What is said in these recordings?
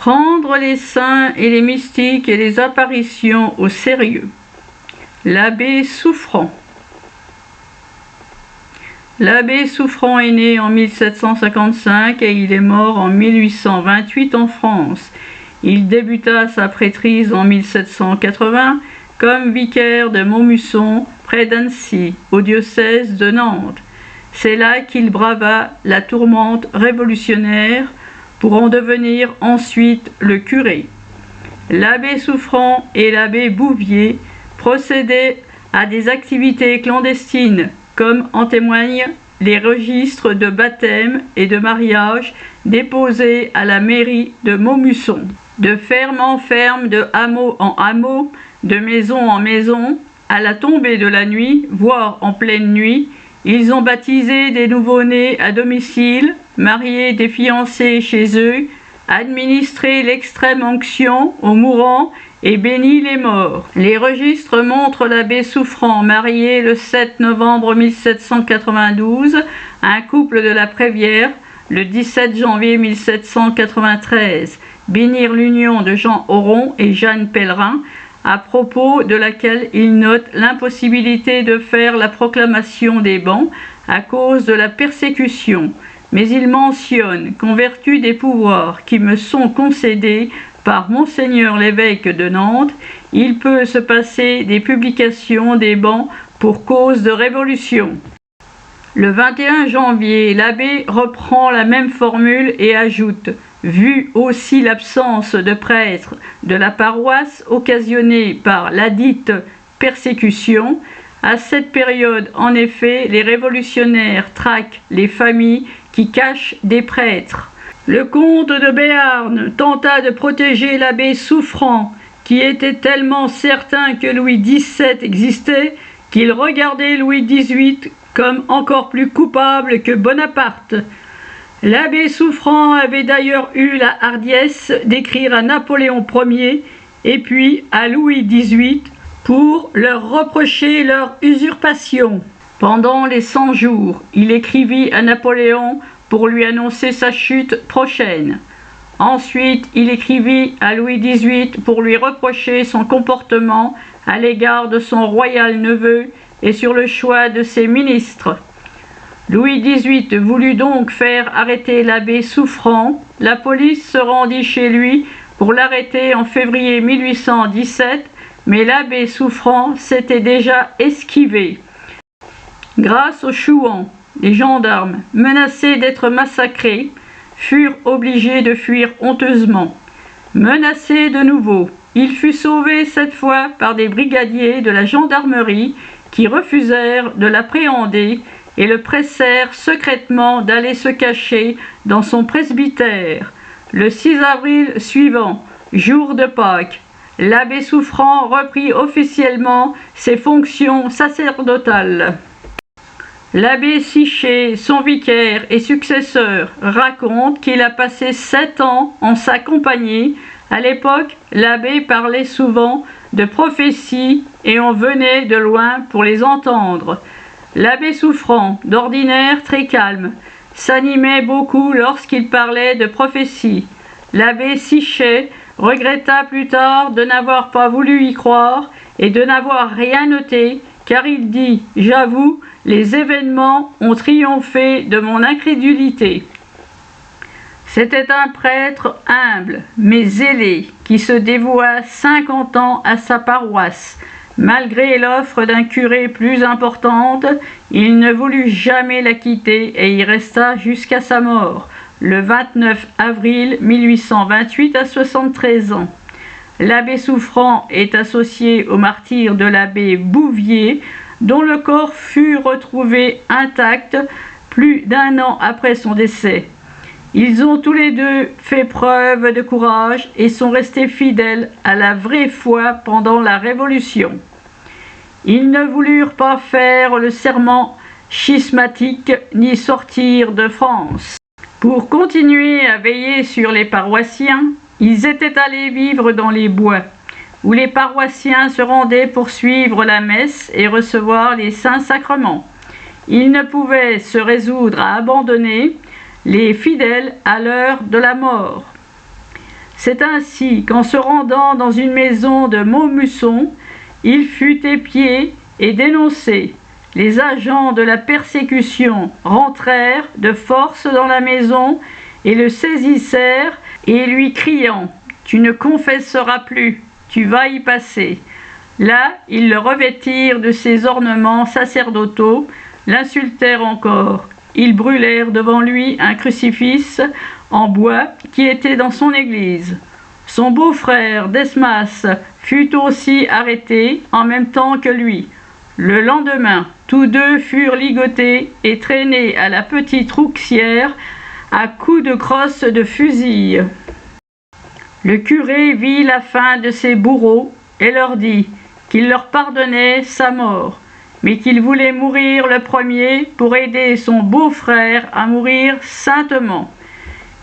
Prendre les saints et les mystiques et les apparitions au sérieux. L'abbé Souffrant. L'abbé Souffrant est né en 1755 et il est mort en 1828 en France. Il débuta sa prêtrise en 1780 comme vicaire de Montmusson, près d'Annecy, au diocèse de Nantes. C'est là qu'il brava la tourmente révolutionnaire pour en devenir ensuite le curé. L'abbé Souffrant et l'abbé Bouvier procédaient à des activités clandestines, comme en témoignent les registres de baptême et de mariage déposés à la mairie de Montmusson. De ferme en ferme, de hameau en hameau, de maison en maison, à la tombée de la nuit, voire en pleine nuit, ils ont baptisé des nouveau-nés à domicile, marié des fiancés chez eux, administré l'extrême onction aux mourants et béni les morts. Les registres montrent l'abbé Souffrant marié le 7 novembre 1792 à un couple de la Prévière, le 17 janvier 1793, bénir l'union de Jean Auron et Jeanne Pellerin, à propos de laquelle il note l'impossibilité de faire la proclamation des bans à cause de la persécution. Mais il mentionne qu'en vertu des pouvoirs qui me sont concédés par Monseigneur l'évêque de Nantes, il peut se passer des publications des bans pour cause de révolution. Le 21 janvier, l'abbé reprend la même formule et ajoute « Vu aussi l'absence de prêtres de la paroisse occasionnée par ladite persécution, à cette période, en effet, les révolutionnaires traquent les familles qui cachent des prêtres. » Le comte de Béarn tenta de protéger l'abbé Souffrant, qui était tellement certain que Louis XVII existait qu'il regardait Louis XVIII comme encore plus coupable que Bonaparte. L'abbé Souffrant avait d'ailleurs eu la hardiesse d'écrire à Napoléon Ier et puis à Louis XVIII pour leur reprocher leur usurpation. Pendant les 100 jours, il écrivit à Napoléon pour lui annoncer sa chute prochaine. Ensuite, il écrivit à Louis XVIII pour lui reprocher son comportement à l'égard de son royal neveu et sur le choix de ses ministres. Louis XVIII voulut donc faire arrêter l'abbé Souffrant. La police se rendit chez lui pour l'arrêter en février 1817, mais l'abbé Souffrant s'était déjà esquivé. Grâce aux chouans, les gendarmes, menacés d'être massacrés, furent obligés de fuir honteusement. Menacé de nouveau, il fut sauvé cette fois par des brigadiers de la gendarmerie qui refusèrent de l'appréhender et le pressèrent secrètement d'aller se cacher dans son presbytère. Le 6 avril suivant, jour de Pâques, l'abbé Souffrant reprit officiellement ses fonctions sacerdotales. L'abbé Siché, son vicaire et successeur, raconte qu'il a passé 7 ans en sa compagnie. À l'époque, l'abbé parlait souvent de prophéties et on venait de loin pour les entendre. L'abbé Souffrant, d'ordinaire très calme, s'animait beaucoup lorsqu'il parlait de prophéties. L'abbé Siché regretta plus tard de n'avoir pas voulu y croire et de n'avoir rien noté, car il dit « J'avoue, les événements ont triomphé de mon incrédulité. » C'était un prêtre humble, mais zélé, qui se dévoua 50 ans à sa paroisse. Malgré l'offre d'un curé plus importante, il ne voulut jamais la quitter et y resta jusqu'à sa mort, le 29 avril 1828 à 73 ans. L'abbé Souffrant est associé au martyre de l'abbé Bouvier, dont le corps fut retrouvé intact plus d'1 an après son décès. Ils ont tous les deux fait preuve de courage et sont restés fidèles à la vraie foi pendant la Révolution. Ils ne voulurent pas faire le serment schismatique ni sortir de France. Pour continuer à veiller sur les paroissiens, ils étaient allés vivre dans les bois, où les paroissiens se rendaient pour suivre la messe et recevoir les saints sacrements. Ils ne pouvaient se résoudre à abandonner les fidèles à l'heure de la mort. C'est ainsi qu'en se rendant dans une maison de Montmusson, il fut épié et dénoncé. Les agents de la persécution rentrèrent de force dans la maison et le saisissèrent et lui criant « Tu ne confesseras plus, tu vas y passer ». Là, ils le revêtirent de ses ornements sacerdotaux, l'insultèrent encore. Ils brûlèrent devant lui un crucifix en bois qui était dans son église. Son beau-frère Desmas fut aussi arrêté en même temps que lui. Le lendemain, tous deux furent ligotés et traînés à la petite rouxière à coups de crosse de fusil. Le curé vit la fin de ses bourreaux et leur dit qu'il leur pardonnait sa mort, mais qu'il voulait mourir le premier pour aider son beau-frère à mourir saintement.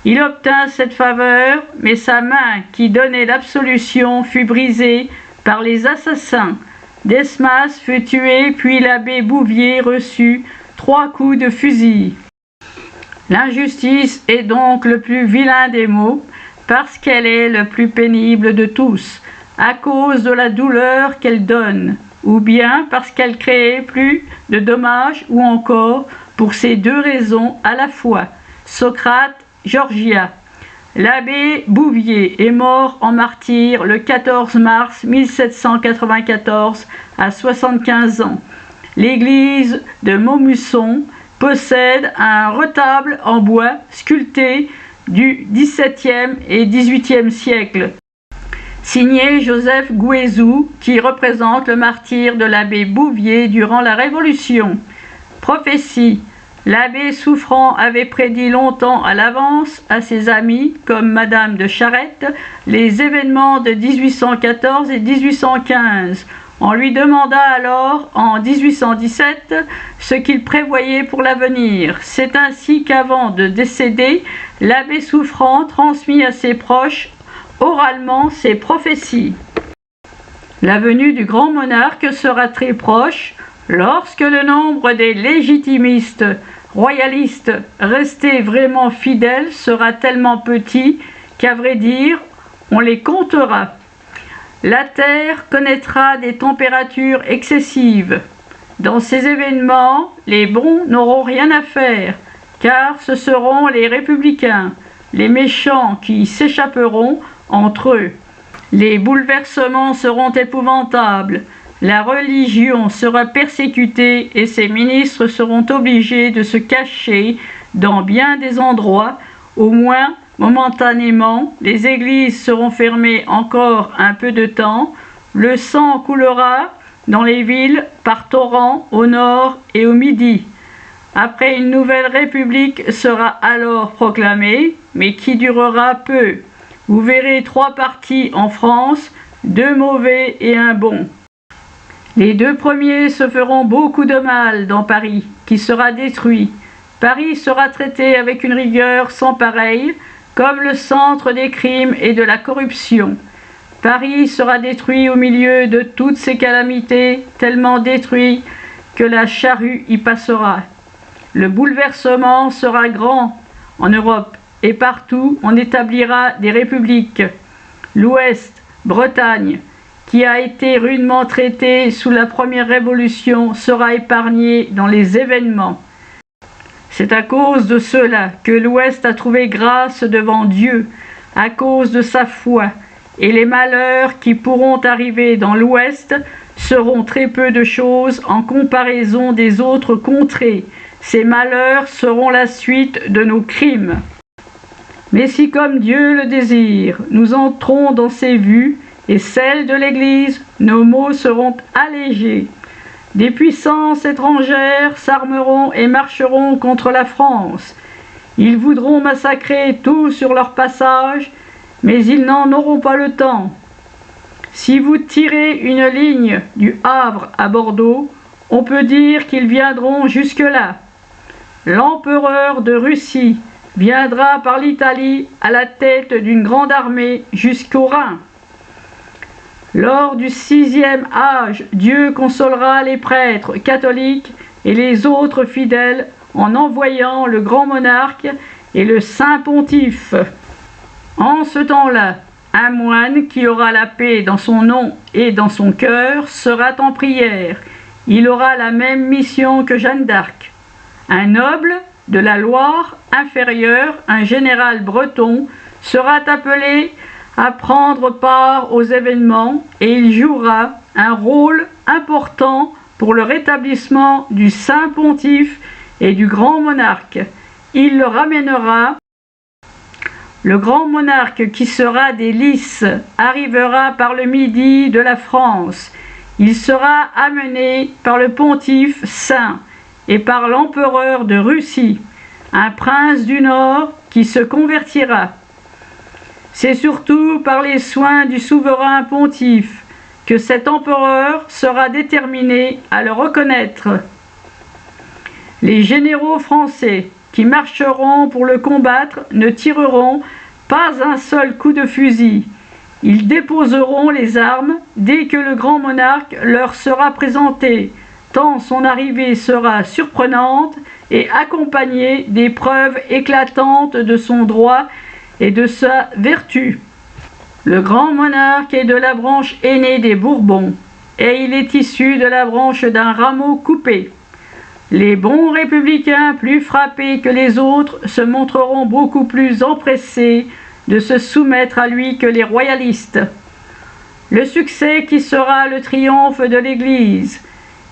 Il obtint cette faveur, mais sa main qui donnait l'absolution fut brisée par les assassins. Desmas fut tué, puis l'abbé Bouvier reçut 3 coups de fusil. L'injustice est donc le plus vilain des maux, parce qu'elle est le plus pénible de tous, à cause de la douleur qu'elle donne, ou bien parce qu'elle crée plus de dommages, ou encore pour ces 2 raisons à la fois. Socrate, Georgia. L'abbé Bouvier est mort en martyr le 14 mars 1794 à 75 ans. L'église de Montmusson possède un retable en bois sculpté du XVIIe et XVIIIe siècle, signé Joseph Gouezou, qui représente le martyre de l'abbé Bouvier durant la Révolution. Prophétie. L'abbé Souffrant avait prédit longtemps à l'avance à ses amis, comme Madame de Charette, les événements de 1814 et 1815. On lui demanda alors, en 1817, ce qu'il prévoyait pour l'avenir. C'est ainsi qu'avant de décéder, l'abbé Souffrant transmit à ses proches oralement ses prophéties. La venue du grand monarque sera très proche lorsque le nombre des légitimistes royalistes restés vraiment fidèles sera tellement petit qu'à vrai dire, on les comptera. La Terre connaîtra des températures excessives. Dans ces événements, les bons n'auront rien à faire, car ce seront les républicains, les méchants qui s'échapperont entre eux. Les bouleversements seront épouvantables. La religion sera persécutée et ses ministres seront obligés de se cacher dans bien des endroits, au moins momentanément. Les églises seront fermées encore un peu de temps. Le sang coulera dans les villes par torrents au nord et au midi. Après, une nouvelle république sera alors proclamée, mais qui durera peu. Vous verrez 3 partis en France, 2 mauvais et 1 bon. Les 2 premiers se feront beaucoup de mal dans Paris, qui sera détruit. Paris sera traité avec une rigueur sans pareille, comme le centre des crimes et de la corruption. Paris sera détruit au milieu de toutes ces calamités, tellement détruit que la charrue y passera. Le bouleversement sera grand en Europe, et partout on établira des républiques. L'Ouest, Bretagne, qui a été rudement traité sous la première révolution, sera épargné dans les événements. C'est à cause de cela que l'Ouest a trouvé grâce devant Dieu, à cause de sa foi, et les malheurs qui pourront arriver dans l'Ouest seront très peu de choses en comparaison des autres contrées. Ces malheurs seront la suite de nos crimes. Mais si, comme Dieu le désire, nous entrons dans ses vues et celles de l'Église, nos maux seront allégés. Des puissances étrangères s'armeront et marcheront contre la France. Ils voudront massacrer tout sur leur passage, mais ils n'en auront pas le temps. Si vous tirez une ligne du Havre à Bordeaux, on peut dire qu'ils viendront jusque-là. L'empereur de Russie viendra par l'Italie à la tête d'une grande armée jusqu'au Rhin. Lors du 6e âge, Dieu consolera les prêtres catholiques et les autres fidèles en envoyant le grand monarque et le saint pontife. En ce temps-là, un moine qui aura la paix dans son nom et dans son cœur sera en prière. Il aura la même mission que Jeanne d'Arc. Un noble de la Loire inférieure, un général breton, sera appelé à prendre part aux événements et il jouera un rôle important pour le rétablissement du Saint Pontife et du grand monarque. Il le ramènera. Le grand monarque qui sera des Lys arrivera par le midi de la France. Il sera amené par le pontife saint et par l'empereur de Russie, un prince du Nord qui se convertira. C'est surtout par les soins du souverain pontife que cet empereur sera déterminé à le reconnaître. Les généraux français qui marcheront pour le combattre ne tireront pas un seul coup de fusil. Ils déposeront les armes dès que le grand monarque leur sera présenté, tant son arrivée sera surprenante et accompagnée des preuves éclatantes de son droit et de sa vertu. Le grand monarque est de la branche aînée des Bourbons, et il est issu de la branche d'un rameau coupé. Les bons républicains, plus frappés que les autres, se montreront beaucoup plus empressés de se soumettre à lui que les royalistes. Le succès qui sera le triomphe de l'Église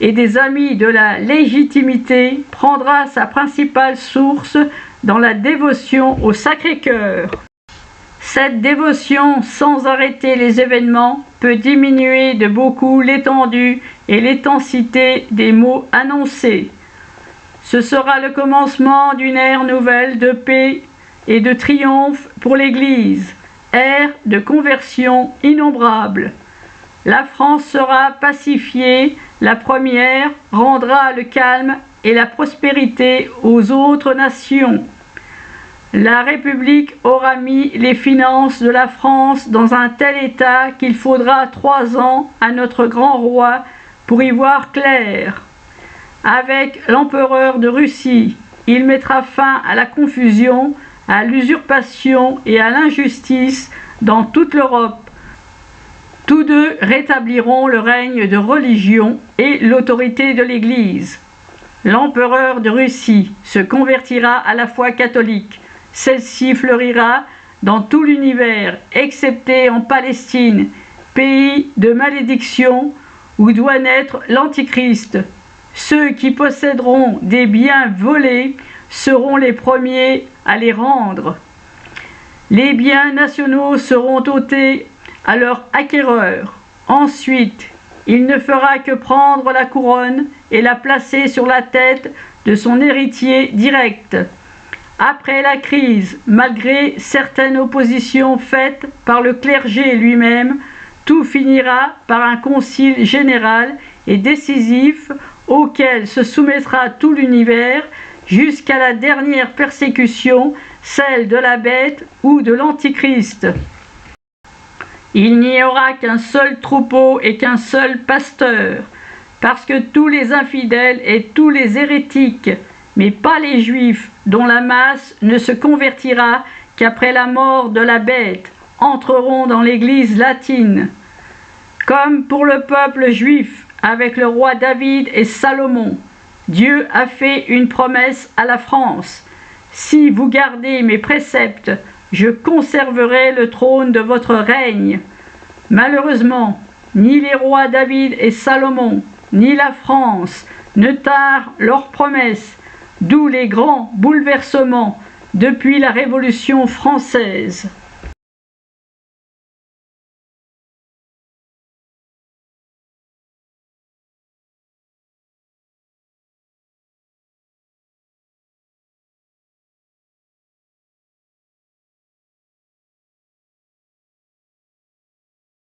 et des amis de la légitimité prendra sa principale source dans la dévotion au Sacré-Cœur. Cette dévotion, sans arrêter les événements, peut diminuer de beaucoup l'étendue et l'intensité des mots annoncés. Ce sera le commencement d'une ère nouvelle de paix et de triomphe pour l'Église, ère de conversion innombrable. La France sera pacifiée, la première rendra le calme et la prospérité aux autres nations. La République aura mis les finances de la France dans un tel état qu'il faudra 3 ans à notre grand roi pour y voir clair. Avec l'empereur de Russie, il mettra fin à la confusion, à l'usurpation et à l'injustice dans toute l'Europe. Tous deux rétabliront le règne de religion et l'autorité de l'Église. L'empereur de Russie se convertira à la foi catholique. Celle-ci fleurira dans tout l'univers, excepté en Palestine, pays de malédiction où doit naître l'Antichrist. Ceux qui posséderont des biens volés seront les premiers à les rendre. Les biens nationaux seront ôtés à leur acquéreur. Ensuite, il ne fera que prendre la couronne et la placer sur la tête de son héritier direct. Après la crise, malgré certaines oppositions faites par le clergé lui-même, tout finira par un concile général et décisif auquel se soumettra tout l'univers jusqu'à la dernière persécution, celle de la bête ou de l'Antichrist. Il n'y aura qu'un seul troupeau et qu'un seul pasteur, parce que tous les infidèles et tous les hérétiques, mais pas les juifs, dont la masse ne se convertira qu'après la mort de la bête, entreront dans l'Église latine. Comme pour le peuple juif, avec le roi David et Salomon, Dieu a fait une promesse à la France. Si vous gardez mes préceptes, je conserverai le trône de votre règne. Malheureusement, ni les rois David et Salomon, ni la France ne tinrent leurs promesses, d'où les grands bouleversements depuis la Révolution française.